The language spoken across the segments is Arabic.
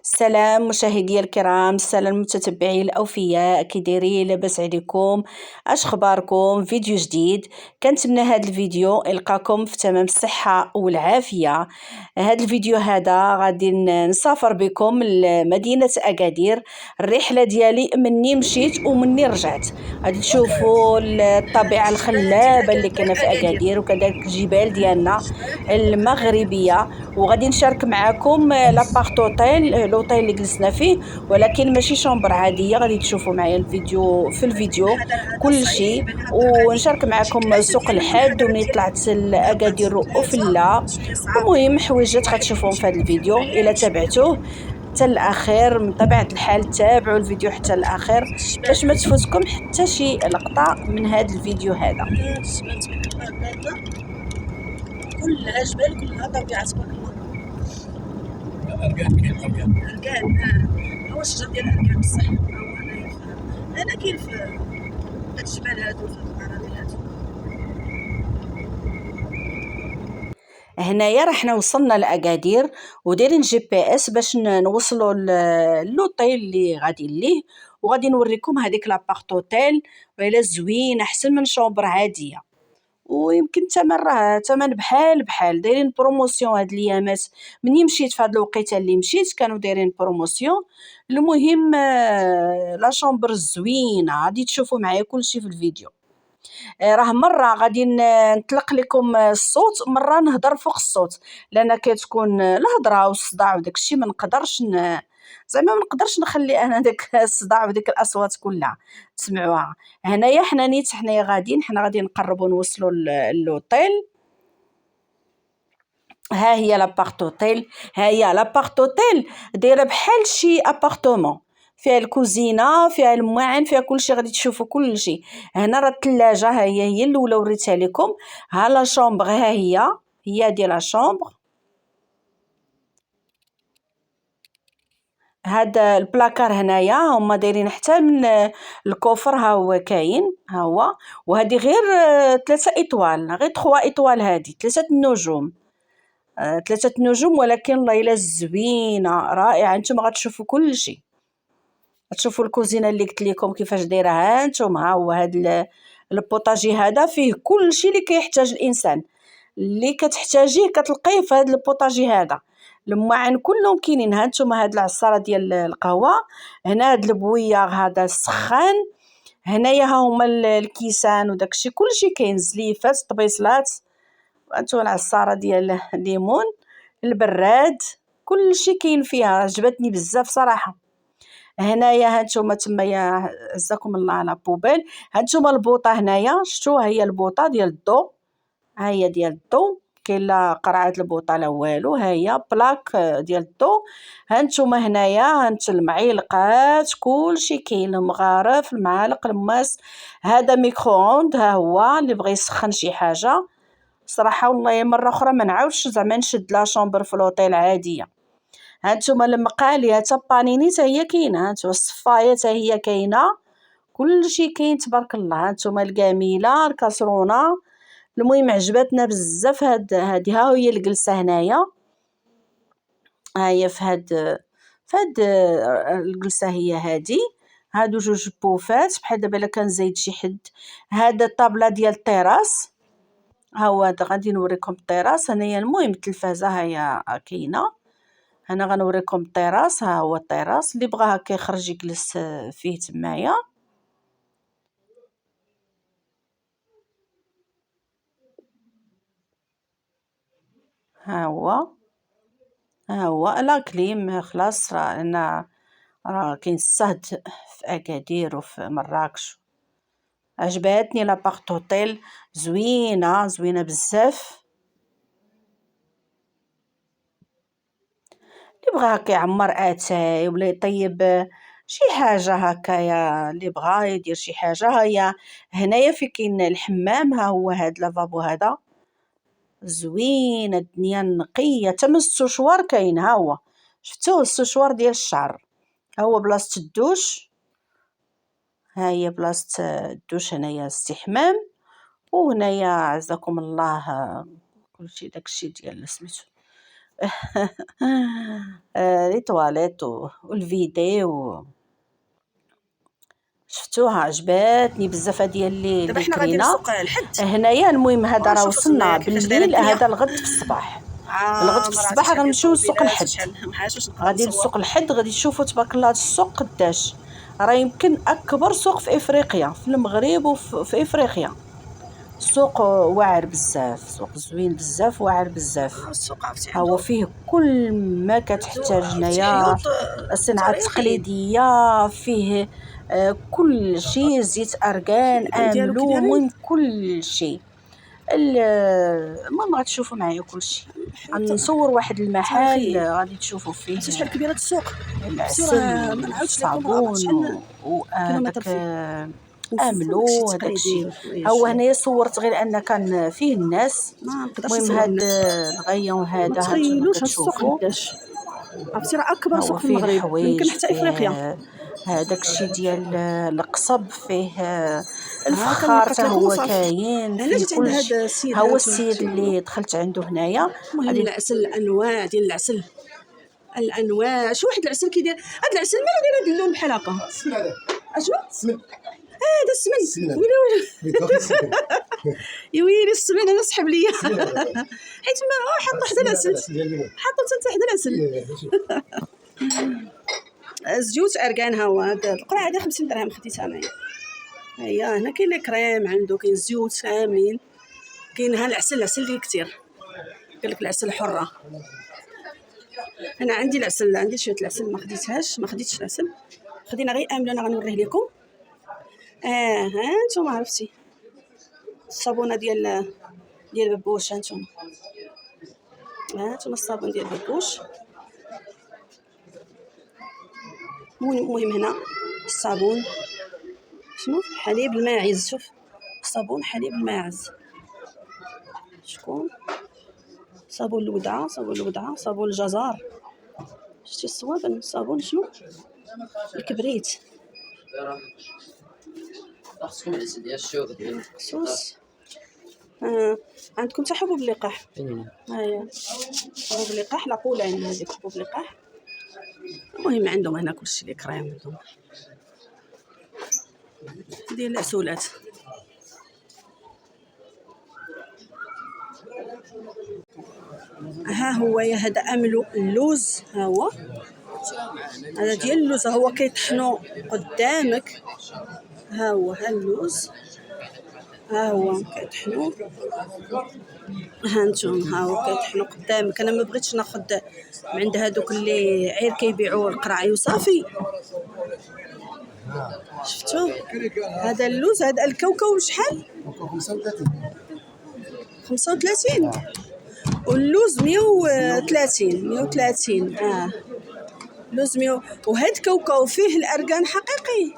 السلام مشاهدي الكرام، السلام المتتبعين الأوفياء، كي دايرين؟ لاباس عليكم؟ اش خباركم؟ فيديو جديد. كنتمنى هذا الفيديو يلقاكم في تمام الصحة والعافية. هذا الفيديو هذا غادي نسافر بكم لمدينة أكادير. الرحلة ديالي مني مشيت ومني رجعت. غادي تشوفوا الطبيعة الخلابة اللي كاينة في أكادير، وكذلك الجبال ديالنا المغربية. وغادي نشارك معكم لابارت لوطيل اللي جلسنا فيه، ولكن ماشي شومبر عاديه. غادي تشوفوا معايا الفيديو في الفيديو كل شيء، ونشارك معكم سوق الحد ومني طلعت لاكادير وفلا. المهم حويجات غتشوفوهم في هذا الفيديو الا تابعتوه حتى الاخير. من طبيعه الحال تابعوا الفيديو حتى الاخير باش ما تفوتكم حتى شي لقطه من هذا الفيديو هذا. كلها جبال، كلها طبيعه تبارك الله. أركان، كاين أركان. هو الشجر ديال الأركان بصح. أنا كاين في هاد الجبال هادو، في الأراضي هادو. هنايا راه حنا وصلنا لأكادير ودايرين GPS باش نوصلوا للوطيل اللي غادي ليه، وغادي نوريكم هذيك لابارتوتيل. ويلا زوينه احسن من شومبر عاديه، ويمكن الثمن راه ثمن بحال بحال. دايرين بروموسيون هاد الايامات. مني مشيت في هاد الوقيته اللي مشيت كانوا دايرين بروموسيون. المهم لا شومبر زوينه، غادي تشوفوا معايا كلشي في الفيديو. راه مره غادي نطلق لكم الصوت، مره نهضر فوق الصوت، لان كتكون الهضره والصداع وداك الشيء ما نقدرش زعما ما نقدرش نخلي انا داك الصداع وديك الاصوات كلها تسمعوها. هنايا حنا نيت حنايا حنا غادي نقربوا نوصلوا للوطيل. ها هي لابارتوتيل، ها هي لابارتوتيل دايره بحال شي ابارتومون، فيها الكوزينه، فيها المواعن، فيها كلشي. غادي تشوفوا كلشي. هنا راه الثلاجه، ها هي الاولى وريتها لكم. ها لا شومبر، ها هي ديال لا شومبر. هذا البلاكار هنايا هما دايرين حتى من الكوفر، ها هو كاين، ها هو. وهذه غير 3 ايطوال، غير 3 ايطوال، هذه 3 النجوم. 3 نجوم، ولكن الله الا زوينه رائعه. نتوما غتشوفوا كلشي، غتشوفوا الكوزينه اللي قلت لكم كيفاش دايره. ها نتوما، ها هو هذا البوطاجي هذا فيه كلشي اللي كيحتاج الانسان، اللي كتحتاجيه كتلقيه في هذا البوطاجي هذا. المواعن كلهم كاينين. ها نتوما هاد العصاره ديال القهوه، هنا هاد البويار هذا السخان، هنايا ها هما الكيسان وداكشي كلشي كاين، زليفات، طبيصلات. انتو العصاره ديال الليمون، البراد، كلشي كاين فيها. عجبتني بزاف صراحه. هنايا هانتوما تمايا عزكم الله على بوبيل. هانتوما البوطه هنايا، شفتوها؟ هي البوطه ديال الضو، ها هي ديال الضو. كاين لا قرعه البوطه لا والو، ها هي بلاك ديال الضو. هانتوما هنايا هانت المعلقات، كلشي كاين، المغارف، المعالق، الماس. هذا ميكرووند، ها هو اللي بغى يسخن شي حاجه. صراحه والله مره اخرى ما نعاودش زعما نشد لا شومبر في لوطيل عاديه. هانتوما المقالي، حتى بانيني حتى هي كاينه، هانتوما الصفايه حتى هي كاينه، كلشي كاين تبارك الله. هانتوما الكاميله، الكاسرونه. المهم عجبتنا بزاف هادي. ها هي الجلسه هنايا، ها هي في هاد الجلسه هي هادي. هادو جوج بوفات بحال دابا الا كان زايد شي حد. هذا الطابله ديال الطراس، ها هو هذا. غادي نوريكم الطراس هنايا. المهم التلفازه ها هي كاينه. انا غنوريكم الطراس، ها هو الطراس اللي بغى هكا يخرج يجلس فيه تمايا. ها هو، ها هو لا كليم خلاص. راه كاين الصهد في اكادير وفي مراكش. عجباتني لابارت اوتيل، زوينه زوينه بزاف. اللي بغى هكا يعمر اتاي ولا يطيب شي حاجه هكايا، اللي بغى يدير شي حاجه. ها هي هنايا في كاين الحمام، ها هو هاد لافابو هذا زوين. الدنيا نقيه، حتى من السشوار كاين. ها هو شفتوه السشوار ديال الشعر، ها هو بلاصه الدوش. ها هي بلاصه الدوش هنايا استحمام. وهنايا عزكم الله كلشي داكشي ديال سميتو لي تواليت والفيديو شفتوها عجباتني بزاف ديال دابا اللي حنا غادي كرينا للسوق الحد هنايا. المهم هذا راه ونشوفوا تمايا وصلنا كيفاش دايره بالليل، الدنيا. هذا الغد في الصباح. الغد في مراتي الصباح شحال ديال غنمشيو للسوق الطوموبيلات الحد، وشحال ما عرفتش واش نقدر غادي نصور. للسوق الحد غادي تشوفوا تبارك الله هذا السوق قداش راه يمكن اكبر سوق في افريقيا، في المغرب وفي افريقيا. السوق واعر بزاف، سوق زوين بزاف، واعر بزاف. السوق عرفتي ها هو عنده فيه كل ما كتحتاج عرفتي هنايا، عيوط الصناعة تاريخي. التقليدية، فيه كل شيء، زيت أركان، البان ديالو كي أملو، دايرين المهم كل شيء. المهم غتشوفوا معايا كل شيء. غنصور واحد المحل تاريخي. غادي تشوفوا عرفتي شحال فيه كبيره السوق؟ عرفتي العسل راه ما نعاودش لكم، راه والصابون شحال كيلومتر وهذاك فيه، وفيه داكشي املو هذاك تقليدي الشيء. ها وحوايج هو هنايا صورت غير ان كان فيه الناس. ما نقدرش المهم نصور هاد الناس. الغيه ما وهذا هانتوما تخيلوش هاد السوق كتشوفوا. قداش. عرفتي راه اكبر ها سوق هو في فيه المغرب يمكن الحوايج، حتى افريقيا. فيه هذاك الشيء ديال القصب، فيه الفخار كنلقط حتى لكم هو وصافي. كاين، هنا فيه جيت عند كل شيء. هذا السيد ها هو هانتوما السيد شوفوا. اللي دخلت عنده هنايا المهم غادي. العسل، الانواع ديال العسل، الانواع. شو واحد العسل كيدير هذا العسل مالا داير هذا اللون بحال هكا. السمن هذا اشنو السمن هذا السمن؟ السمن ويلي هذا يا ويلي السمن انا سحب ليا السمن هذا حيت ما حط حتى العسل، حط حتى حدا العسل. زيوت اركان. ها هو هذا القرعه هذه 50 درهم خديتها انايا. هي هنا كاين لي كريم عنده، كاين زيوت كاملين، كاين ها العسل، العسل اللي كثير قال لك العسل حره. انا عندي العسل، عندي شويه العسل ما خديتهاش، ما خديتش العسل، خدينا غير امل. انا غنوريه لكم. ها نتوما عرفتي الصابونه ديال ببوش. ها نتوما الصابون ديال ببوش. المهم هنا الصابون شنو حليب الماعز. شوف صابون حليب الماعز. شكون صابون الودعه، صابون الودعه، صابون الجزر. شتي الصوابن، صابون شنو الكبريت. خصكم العسل ديال الشوك ديال خصوص. عندكم حتى حبوب اللقاح. هيا حبوب اللقاح لاقولين، هذيك حبوب اللقاح. المهم عندهم هنا كلشي اللي كريم عندهم ديال العسولات. ها هو يا هذا املو اللوز. ها هو هذا ديال اللوز، هو كيطحنوا قدامك. ها هو ها اللوز، ها هو كيطحنوا. ها انتم ها هو كيطحنوا قدامك. انا ما بغيتش ناخذ من عند هذوك اللي عير كيبيعوا القرعي وصافي. شفتوا هذا اللوز، هذا الكاوكاو شحال؟ 35 واللوز 130. لوز 100. وهاد كاوكاو فيه الاركان حقيقي.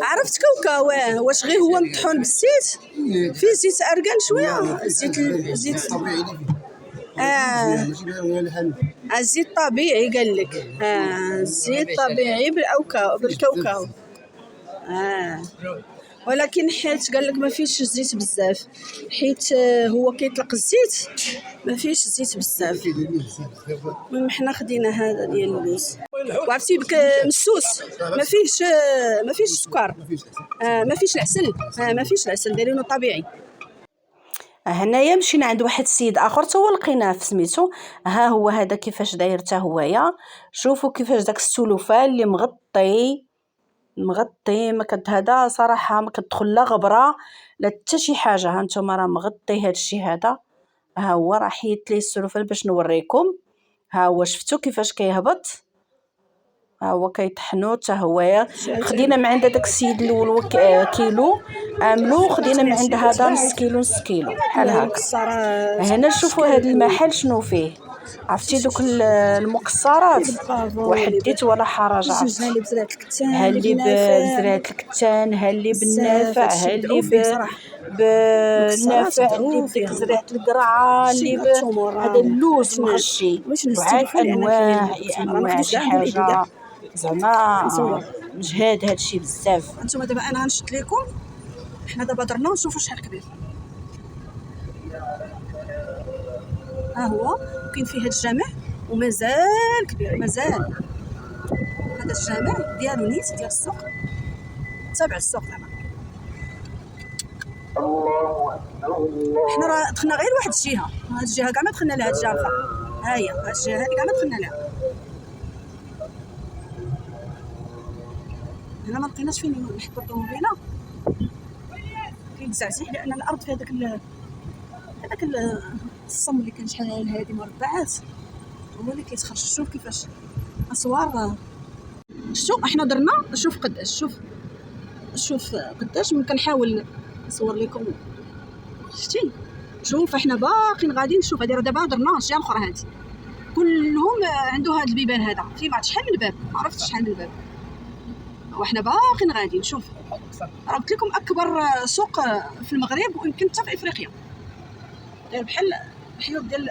عرفت كاوكاو واش غير هو مطحون بالزيت، فيه زيت اركان شويه، زيت الزيت طبيعي قال لك. الزيت طبيعي بالكاوكاو. ولكن حيت قال لك ما فيش الزيت بزاف، حيت هو كيطلق الزيت ما فيش الزيت بزاف. المهم حنا خدينا هذا ديال اللوز. وعرفتي بك مسوس، ما فيش السكر، ما فيش العسل، ما فيش العسل، دايرينه طبيعي. هنايا مشينا عند واحد السيد اخر تا هو لقيناه في سميتو. ها هو هذا كيفاش داير حتى هويا. شوفوا كيفاش داك السلوفان اللي مغطي ما هذا صراحه ما كتدخل لا غبره لا حتى شي حاجه. ها نتوما راه مغطي هذا الشيء هذا. ها هو راه حيدت ليه السلوفان باش نوريكم. ها هو شفتوا كيفاش كيهبط. ها هو كيطحنوا حتى هويا. خدينا من عند داك السيد الاول كيلو عملو، خدينا من عند هذا نص كيلو بحال هكا. هنا شوفوا هذا المحل شنو فيه. عرفتي دوك المكسرات وحديت ولا حرج. عرفت اللي بزرعه الكتان، ها اللي بزرعه الكتان، ها اللي بالنافع، ها اللي بالنافع، اللي بديك زرعه القرعه، اللي هذا اللوز مغشي. وعاد انواع شي حاجه زعما مجهاد هادشي بزاف. انتم دابا انا غنشد لكم. حنا دابا درنا ونشوفوا شحال كبير. ها هو كاين فيه هذا الجامع ومازال كبير، مازال هذا الجامع ديالو نيت ديال السوق تابع السوق زعما. حنا راه دخلنا غير واحد الجهه، هاد الجهه كاع ما دخلنا لها، هاد الجهه الاخرى ها هي، هاد الجهه هادي كاع ما دخلنا لها. هنا ما لقيناش فين نحطو الطوموبيله، كاين تزعزيح لان الارض في هذاك الصم اللي كان شحال هادي مربعات هو اللي كيتخرج. شوف كيفاش اسوار، شوف احنا درنا، شوف قداش ممكن نحاول نصور لكم. شتي شوف احنا باقيين غاديين. شوف هذه راه دابا درنا الجهه الاخرى، هذه كلهم عنده هذا البيبان هذا، في ما شحال من باب، ما عرفتش شحال من باب، وحنا باقيين غاديين. شوف راه قلت لكم اكبر سوق في المغرب ويمكن حتى في افريقيا، غير بحال الحيوط ديال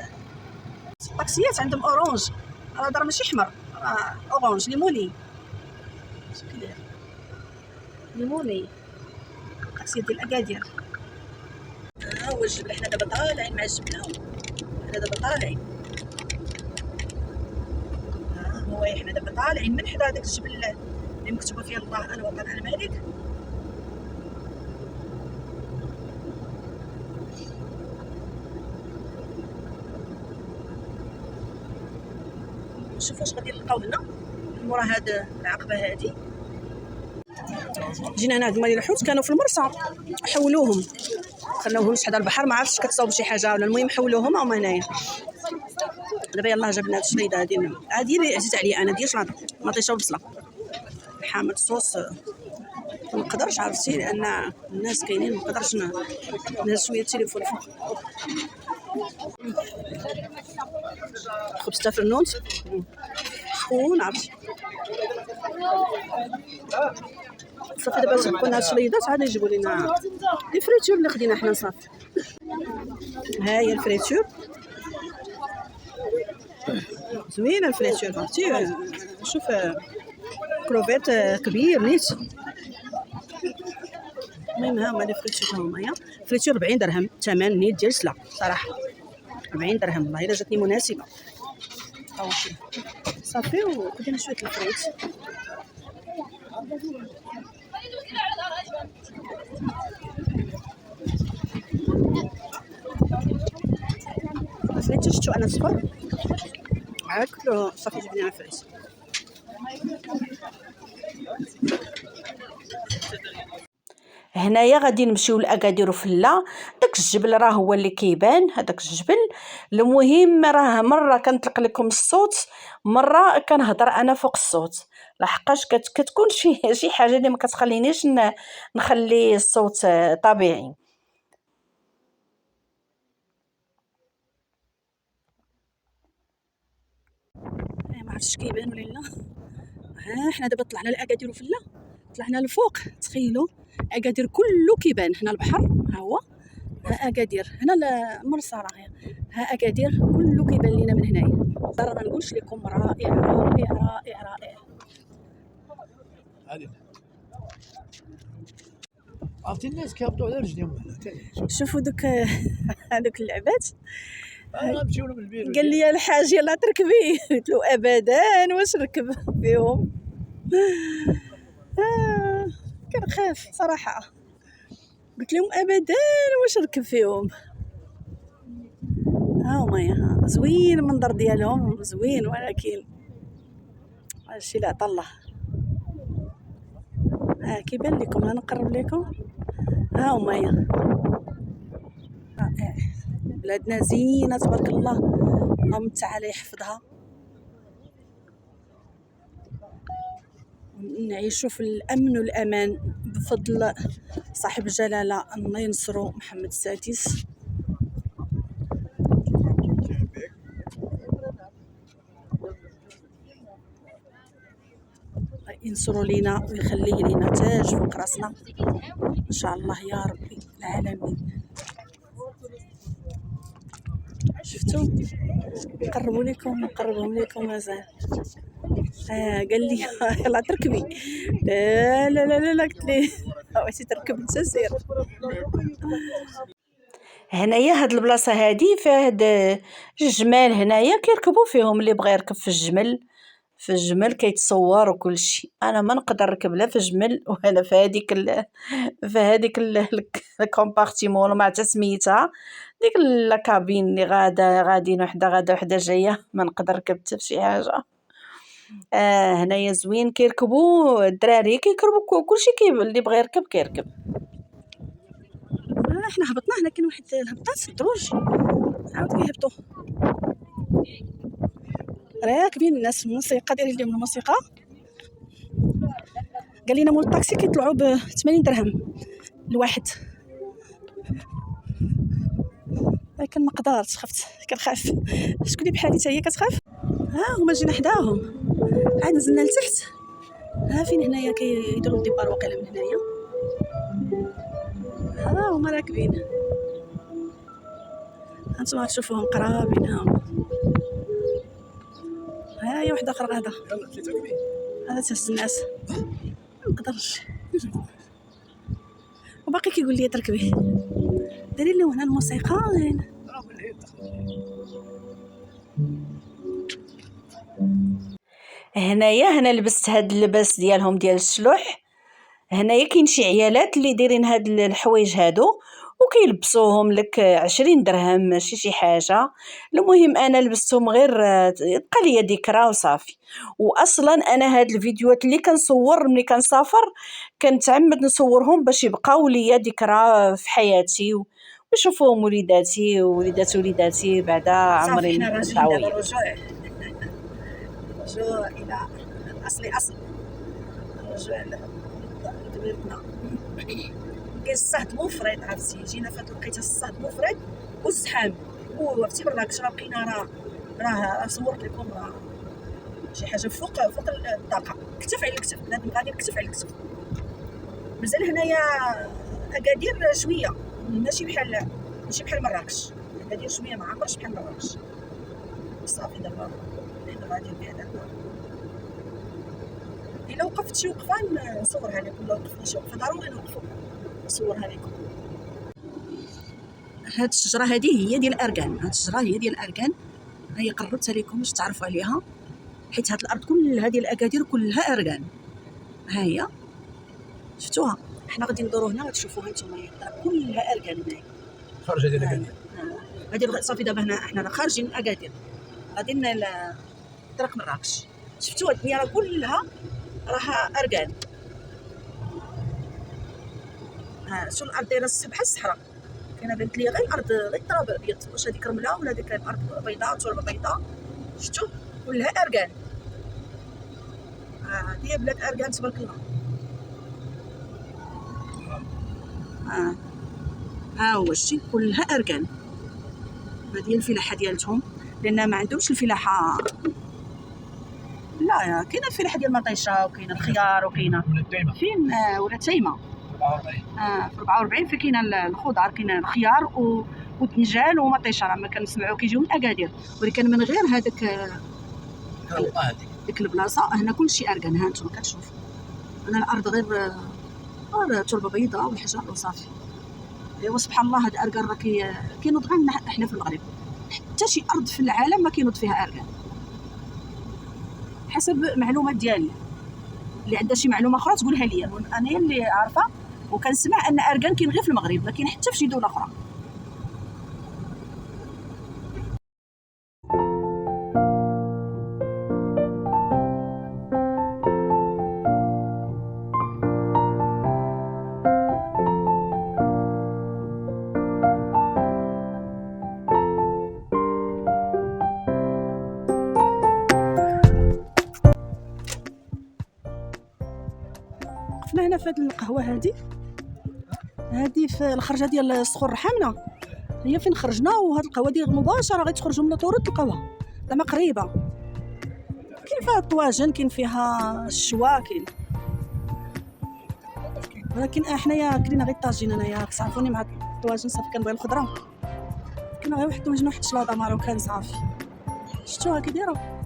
الطاكسيات عندهم اورانج، راه ماشي احمر، راه اورانج ليموني. شوف كي داير ليموني الطاكسيات ديال اكادير. ها هو الجبل، حنا دابا طالعين مع الجبل، ها حنا دابا طالعين، ها هو حنا دابا طالعين من حدا هذاك الجبل اللي مكتوبه فيه الله الوطن الملك. شوفوا واش غادي نلقاو هنا مورا هاد العقبه هادي. جينا هنا هاد المال الحوت كانوا في المرسى، حولوهم خلاوهم شحال البحر، ما عرفتش كتصاوب شي حاجه ولا، المهم حولوهم هما هنايا. دابا يلاه جبنا هاد الشريده هادي اللي عزيز عليا انا، ديال شلاضه مطيشه وبصله حامض صوص. ما نقدرش عرفتي لان الناس كاينين، ما نقدرش نهز شويه التليفون فوق. خبز تاع فرنوت شكون عرفتي. صافي دابا تبقوا لنا الشريدات عاد يجيبوا لنا لي فريتور اللي خدينا حنا. صافي ها هي الفريتور زوينه، الفريتور عرفتي. شوف كروفيت كبير نيت. المهم ها هما لي فريتور، هما هي فريتور 40 درهم ثمن نيت ديال سلا صراحه، 40 درهم والله الا جاتني مناسبه. ها صافي وخدينا شويه الفريت. الفريت شفتو انا صفر عاد كله صافي جبنا الفريت. هنايا غادي نمشيو لاكادير وفلا. داك الجبل راه هو اللي كيبان، هذاك الجبل. المهم راه مره كنطلق لكم الصوت، مره كنهضر انا فوق الصوت، لحقاش كتكون شي حاجه اللي ما كتخلينيش نخلي الصوت طبيعي. ما عرفتش كيبان ولا لا. ها حنا دابا طلعنا لاكادير وفلا، طلعنا لفوق. تخيلوا اكادير كله كيبان، هنا البحر ها هو، ها اكادير هنا المرسى راه ها اكادير كله كيبان لينا من هنايا. راه ما نقولش لكم رائع رائع رائع رائع. عرفتي الناس كيهبطوا على رجليهم. شوفوا هذوك اللعبات. نمشيو بالبير. قال لي الحاج يلا تركبي، قلت له ابدا واش نركب فيهم. كنخاف صراحه، قلت لهم ابدا واش نركب فيهم. ها هما زوين المنظر ديالهم زوين، ولكن هادشي اللي عطا الله. كيبان لكم، نقرب لكم. ها هما رائع. بلادنا زينه تبارك الله، اللهم تعالى يحفظها، نعيشوا في الامن والامان بفضل صاحب الجلاله الله ينصرو محمد السادس. ينصروا لينا ويخليه لينا تاج فوق راسنا ان شاء الله يا ربي العالمين. شفتوا نقربوا لكم مازال. قال لي يلا تركبي. لا قلت لي واش تركب انت سير. هنايا هاد البلاصه هادي فيها هاد الجمال هنايا كيركبوا فيهم، اللي بغى يركب في الجمل كيتصور وكل شيء. انا ما نقدر نركب لا في الجمل ولا في هذيك في هذيك الكومبارتيمون ما عرفت سميتها، ديك الكابين اللي غاديين وحده وحده جايه، ما نقدر نركب حتى بشي حاجه. هنايا زوين كيركبوا الدراري، كيركبوا كلشي اللي بغى يركب كيركب. احنا هبطنا هنا، كاين واحد الهبطات دروج عاود كيهبطوا راكبين الناس، الموسيقى دايرين لهم الموسيقى. قال لنا مول الطاكسي كيطلعوا ب 80 درهم الواحد، لكن ما قدرتش، خفت، كنخاف. شكون اللي بحالي حتى هي كتخاف؟ ها هما جينا حداهم، عاد نزلنا لتحت. ها فين هنايا كيديروا الديبار واقيلا من هنايا. ها هما راكبين، هانتوما تشوفوهم قرابين. ها هي وحده اخرى غادا، هذا تهز الناس، ما نقدرش. وباقي كيقول لي تركبي، دايرين لهم هنا الموسيقى. هنايا لبست هاد اللباس ديالهم ديال الشلوح. هنايا كاين شي عيالات اللي دايرين هاد الحوايج هادو وكيلبسوهم لك 20 درهم، ماشي شي حاجه. المهم انا لبستهم غير يبقى لي ذكرى وصافي. واصلا انا هاد الفيديوهات اللي كنصور ملي كنسافر كنتعمد نصورهم باش يبقاو لي ذكرى في حياتي، ويشوفوهم وليداتي ووليدات وليداتي بعدا عمري نتعاود. رجوع الى اصل رجوع لبلادنا. كاين الصهد مفرط، عرفتي، جينا في هاد الوقيته الصهد مفرط والزحام وعرفتي مراكش راه بقينا راه صورت لكم راه شي حاجه فوق الطاقه. كتف على الكتف، بنادم غادي كتف على الكتف. مازال هنايا اكادير شويه، ماشي بحال مراكش. اكادير شويه ما عمرش بحال مراكش. صافي دابا غادي بها دابا. الا وقفت شي وقفه نصورها لكم، ولا وقفنا شي وقفه ضروري نوقفوا نصورها لكم. هاد الشجره هذه هي ديال الاركان، هاد الشجره هي ديال الاركان. هي قربتها لكم باش تعرفوا عليها، حيت هاد الارض كلها ديال الاكادير كلها اركان. ها هي شفتوها، حنا غادي ندورو هنا غتشوفوها نتوما، كلها اركان. هنايا خارجه ديال اكادير. هادي صافي دابا هنا حنا خارجين من اكادير غادي لطريق مراكش. شفتوا الدنيا راه كلها راها اركان. شو الارض دايره بحال الصحراء، كاينه بنت لي غير الارض غير التراب ابيض، واش هذيك رمله ولا هذيك الارض بيضاء تربه بيضاء. شفتوا كلها اركان. هذه بلاد اركان تبارك الله. ها هو الشيء كلها اركان. هذه الفلاحه ديالتهم، لان ما عندهمش الفلاحه. لا كاينه الفلاحه ديال المطيشه، وكاينه الخيار، وكاينه فين ولا تايمه 44. في 44 فين كاينه الخضار، كاينه الخيار والدنجال ومطيشه. راه ما كنسمعوا كيجيو من اكادير، ولكن من غير هذاك ديك البلاصه هنا كلشي اركان. ها انتم كتشوفوا هنا الارض غير تربه بيضاء والحجر وصافي. ايوا سبحان الله، هاد الاركان راه كينوض غير احنا في المغرب، حتى شي ارض في العالم ما كينوض فيها اركان حسب معلومات ديالي. اللي عندها شي معلومه اخرى تقولها لي، انا اللي عارفه وكنسمع ان اركان كاين غير في المغرب، ما كاين حتى في شي دوله اخرى. وقفنا هنا في هذه القهوه هذه في الخرجه ديال الصخور الرحامنه، هي فين خرجنا. وهاد القهوه ديال مباشره غتخرجوا من طورة القهوه، زعما قريبه. كاين فيها الطواجن، كاين فيها الشوا، كاين، ولكن حنايا كلينا غير الطاجين. انايا كتعرفوني مع الطواجن صافي كنبغي الخضره. كاين غير واحد الطواجن، واحد الشلاضه ماروكان صافي. شفتوها كي دايره.